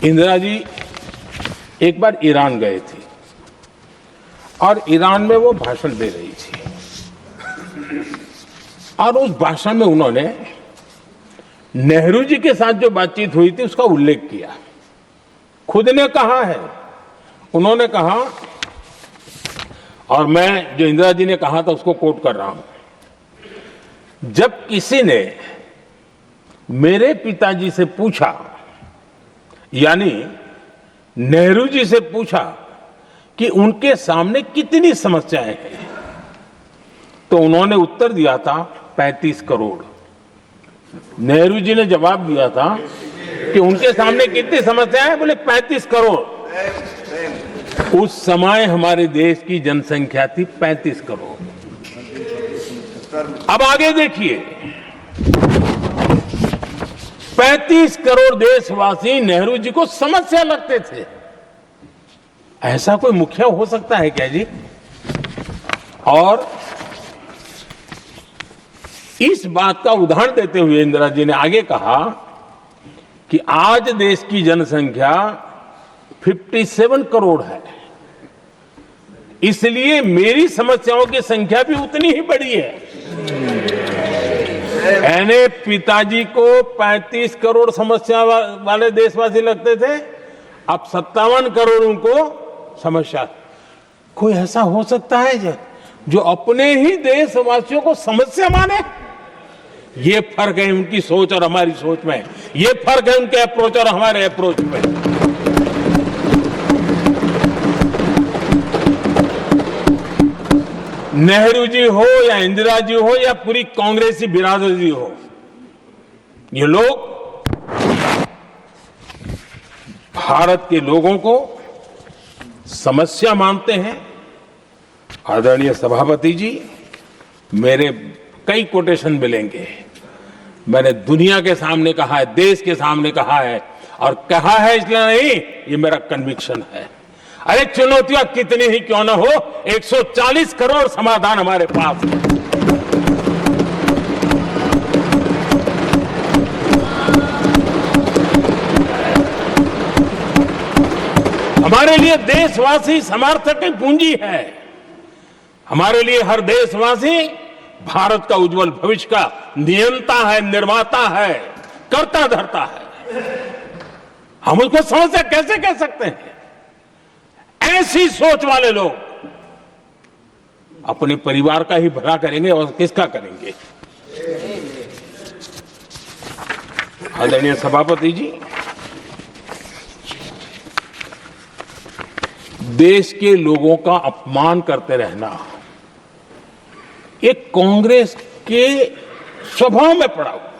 इंदिरा जी एक बार ईरान गए थे और ईरान में वो भाषण दे रही थी और उस भाषण में उन्होंने नेहरू जी के साथ जो बातचीत हुई थी उसका उल्लेख किया। खुद ने कहा है, उन्होंने कहा, और मैं जो इंदिरा जी ने कहा था उसको कोट कर रहा हूं, जब किसी ने मेरे पिताजी से पूछा, यानी नेहरू जी से पूछा कि उनके सामने कितनी समस्याएं हैं, तो उन्होंने उत्तर दिया था 35 करोड़। नेहरू जी ने जवाब दिया था कि उनके सामने कितनी समस्याएं हैं, बोले 35 करोड़। उस समय हमारे देश की जनसंख्या थी 35 करोड़। अब आगे देखिए, 35 करोड़ देशवासी नेहरू जी को समस्या लगते थे। ऐसा कोई मुखिया हो सकता है क्या जी? और इस बात का उदाहरण देते हुए इंदिरा जी ने आगे कहा कि आज देश की जनसंख्या 57 करोड़ है, इसलिए मेरी समस्याओं की संख्या भी उतनी ही बड़ी है। यानी पिताजी को 35 करोड़ समस्या वाले देशवासी लगते थे, अब 57 करोड़ उनको समस्या। कोई ऐसा हो सकता है जो अपने ही देशवासियों को समस्या माने? ये फर्क है उनकी सोच और हमारी सोच में, ये फर्क है उनके अप्रोच और हमारे अप्रोच में। नेहरू जी हो या इंदिरा जी हो या पूरी कांग्रेसी बिरादरी हो, ये लोग भारत के लोगों को समस्या मानते हैं। आदरणीय सभापति जी, मेरे कई कोटेशन मिलेंगे। मैंने दुनिया के सामने कहा है, देश के सामने कहा है, और कहा है इसलिए नहीं, ये मेरा कन्विक्शन है। अरे चुनौतियां कितनी ही क्यों ना हो, 140 करोड़ समाधान हमारे पास है। हमारे लिए देशवासी समर्थक की पूंजी है। हमारे लिए हर देशवासी भारत का उज्जवल भविष्य का नियंता है, निर्माता है, कर्ता धर्ता है। हम उसको समस्या कैसे कह सकते हैं? ऐसी सोच वाले लोग अपने परिवार का ही भला करेंगे और किसका करेंगे? आदरणीय सभापति जी, देश के लोगों का अपमान करते रहना एक कांग्रेस के स्वभाव में पड़ा हुआ।